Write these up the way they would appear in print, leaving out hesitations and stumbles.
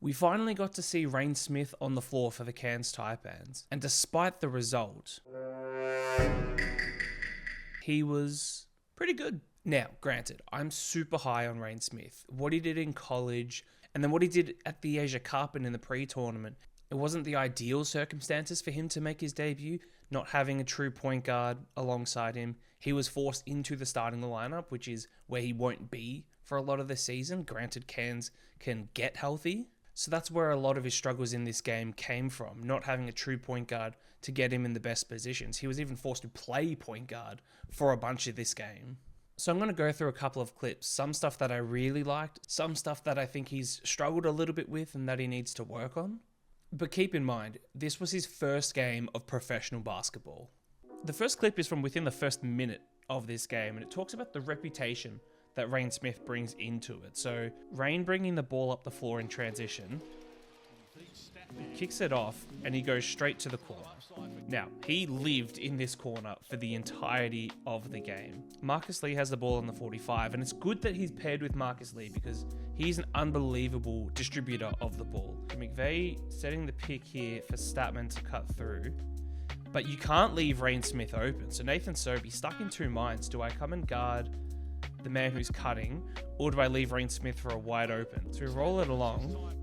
We finally got to see Reyne Smith on the floor for the Cairns Taipans, and despite the result, he was pretty good. Now, granted, I'm super high on Reyne Smith. What he did in college, and then what he did at the Asia Cup and in the pre-tournament, it wasn't the ideal circumstances for him to make his debut, not having a true point guard alongside him. He was forced into the starting lineup, which is where he won't be for a lot of the season. Granted, Cairns can get healthy. So that's where a lot of his struggles in this game came from, not having a true point guard to get him in the best positions. He was even forced to play point guard for a bunch of this game. So I'm going to go through a couple of clips, some stuff that I really liked, some stuff that I think he's struggled a little bit with and that he needs to work on. But keep in mind, this was his first game of professional basketball. The first clip is from within the first minute of this game, and it talks about the reputation that Reyne Smith brings into it. So Reyne bringing the ball up the floor in transition, kicks it off, and he goes straight to the corner. Now, he lived in this corner for the entirety of the game. Marcus Lee has the ball on the 45, and it's good that he's paired with Marcus Lee because he's an unbelievable distributor of the ball. McVeigh setting the pick here for Statman to cut through, but you can't leave Reyne Smith open. So Nathan Sobey stuck in two minds. Do I come and guard the man who's cutting, or do I leave Reyne Smith for a wide open? So we roll it along.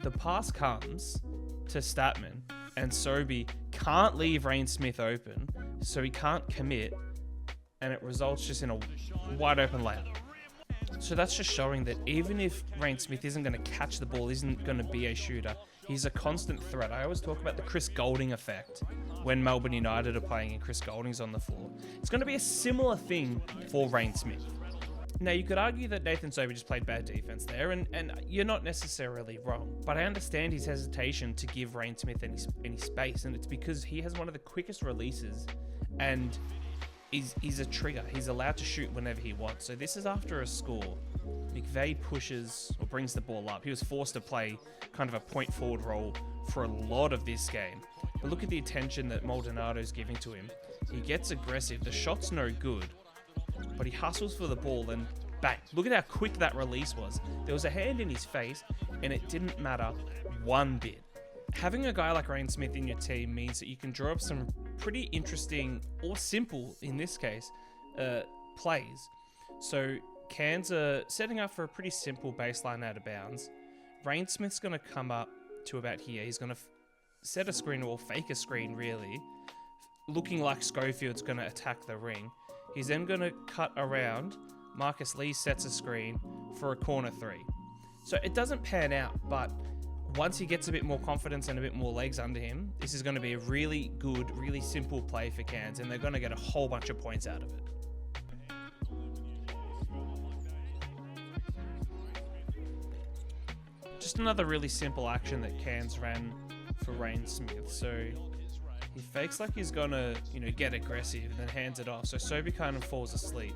The pass comes to Statman, and Sobey can't leave Reyne Smith open, so he can't commit, and it results just in a wide open layup. So that's just showing that even if Reyne Smith isn't going to catch the ball, isn't going to be a shooter, he's a constant threat. I always talk about the Chris Goulding effect when Melbourne United are playing and Chris Goulding's on the floor. It's going to be a similar thing for Reyne Smith. Now, you could argue that Nathan Sobey just played bad defense there, and you're not necessarily wrong. But I understand his hesitation to give Reyne Smith any space, and it's because he has one of the quickest releases and is a trigger. He's allowed to shoot whenever he wants. So this is after a score. McVeigh pushes or brings the ball up. He was forced to play kind of a point forward role for a lot of this game. But look at the attention that Maldonado's giving to him. He gets aggressive. The shot's no good, but he hustles for the ball and bang. Look at how quick that release was. There was a hand in his face and it didn't matter one bit. Having a guy like Reyne Smith in your team means that you can draw up some pretty interesting, or simple in this case, plays. So Cairns are setting up for a pretty simple baseline out of bounds. Reyne Smith's going to come up to about here. He's going to set a screen, or fake a screen really, looking like Schofield's going to attack the ring. He's then going to cut around. Marcus Lee sets a screen for a corner three. So it doesn't pan out, but once he gets a bit more confidence and a bit more legs under him, this is going to be a really good, really simple play for Cairns, and they're going to get a whole bunch of points out of it. Just another really simple action that Cairns ran for Reyne Smith. So he fakes like he's going to, get aggressive, and then hands it off. So Sobey kind of falls asleep.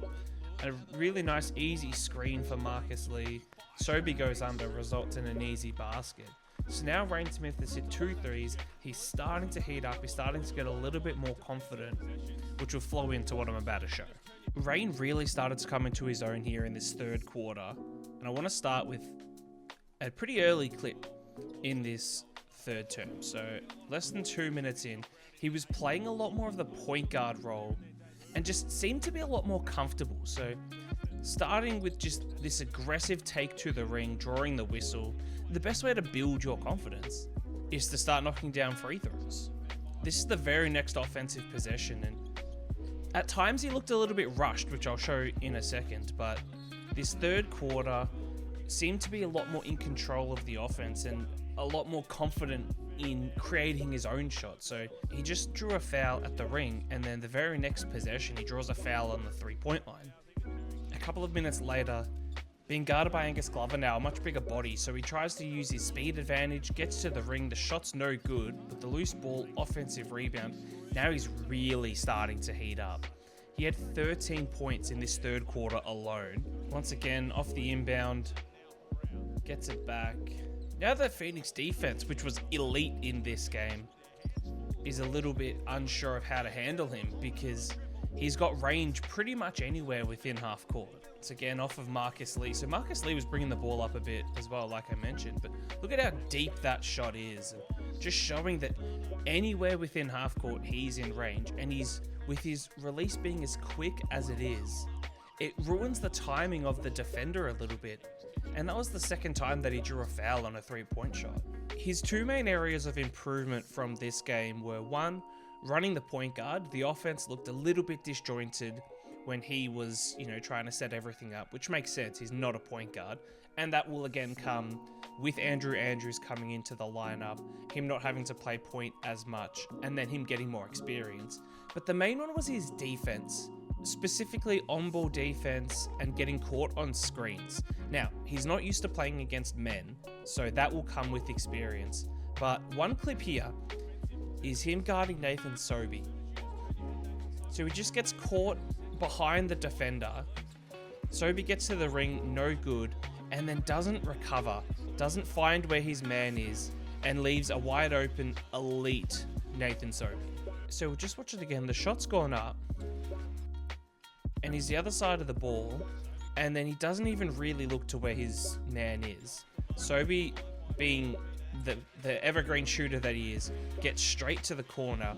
A really nice, easy screen for Marcus Lee. Sobey goes under, results in an easy basket. So now Reyne Smith has hit 2 threes. He's starting to heat up. He's starting to get a little bit more confident, which will flow into what I'm about to show. Reyne really started to come into his own here in this third quarter. And I want to start with a pretty early clip in this third term. So less than 2 minutes in, he was playing a lot more of the point guard role and just seemed to be a lot more comfortable. So starting with just this aggressive take to the ring, drawing the whistle, the best way to build your confidence is to start knocking down free throws. This is the very next offensive possession, and at times he looked a little bit rushed, which I'll show in a second, but this third quarter seemed to be a lot more in control of the offense and a lot more confident in creating his own shot. So he just drew a foul at the ring, and then the very next possession he draws a foul on the 3-point line. A couple of minutes later, being guarded by Angus Glover now, a much bigger body, so he tries to use his speed advantage, gets to the ring, the shot's no good, but the loose ball, offensive rebound, now he's really starting to heat up. He had 13 points in this third quarter alone. Once again, off the inbound, gets it back. Now the Phoenix defense, which was elite in this game, is a little bit unsure of how to handle him because he's got range pretty much anywhere within half court. shots, again off of Marcus Lee. So Marcus Lee was bringing the ball up a bit as well, like I mentioned, but look at how deep that shot is. Just showing that anywhere within half court, he's in range, and he's, with his release being as quick as it is, it ruins the timing of the defender a little bit. And that was the second time that he drew a foul on a 3-point shot. His two main areas of improvement from this game were, one, running the point guard. The offense looked a little bit disjointed when he was, trying to set everything up, which makes sense. He's not a point guard. And that will again come with Andrew Andrews coming into the lineup, him not having to play point as much, and then him getting more experience. But the main one was his defense, specifically on-ball defense and getting caught on screens. Now, he's not used to playing against men, so that will come with experience. But one clip here is him guarding Nathan Sobey. So he just gets caught behind the defender. Sobey gets to the ring, no good, and then doesn't recover, doesn't find where his man is, and leaves a wide open, elite Nathan Sobey. So we'll just watch it again. The shot's gone up, and he's the other side of the ball, and then he doesn't even really look to where his man is. Sobey, being the evergreen shooter that he is, gets straight to the corner,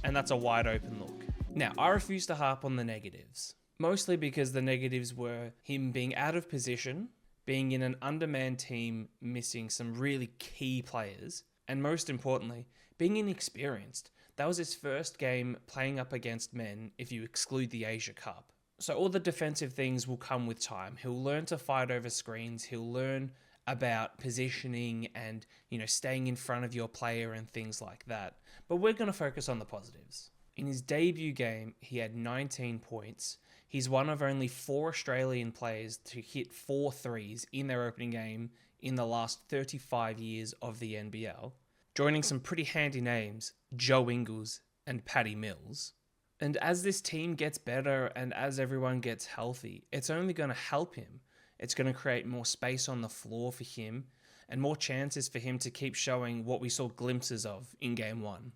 and that's a wide open look. Now, I refuse to harp on the negatives, mostly because the negatives were him being out of position, being in an undermanned team, missing some really key players, and most importantly, being inexperienced. That was his first game playing up against men, if you exclude the Asia Cup. So all the defensive things will come with time. He'll learn to fight over screens. He'll learn about positioning and, staying in front of your player and things like that. But we're going to focus on the positives. In his debut game, he had 19 points. He's one of only 4 Australian players to hit 4 threes in their opening game in the last 35 years of the NBL, joining some pretty handy names, Joe Ingles and Patty Mills. And as this team gets better and as everyone gets healthy, it's only going to help him. It's going to create more space on the floor for him and more chances for him to keep showing what we saw glimpses of in Game 1.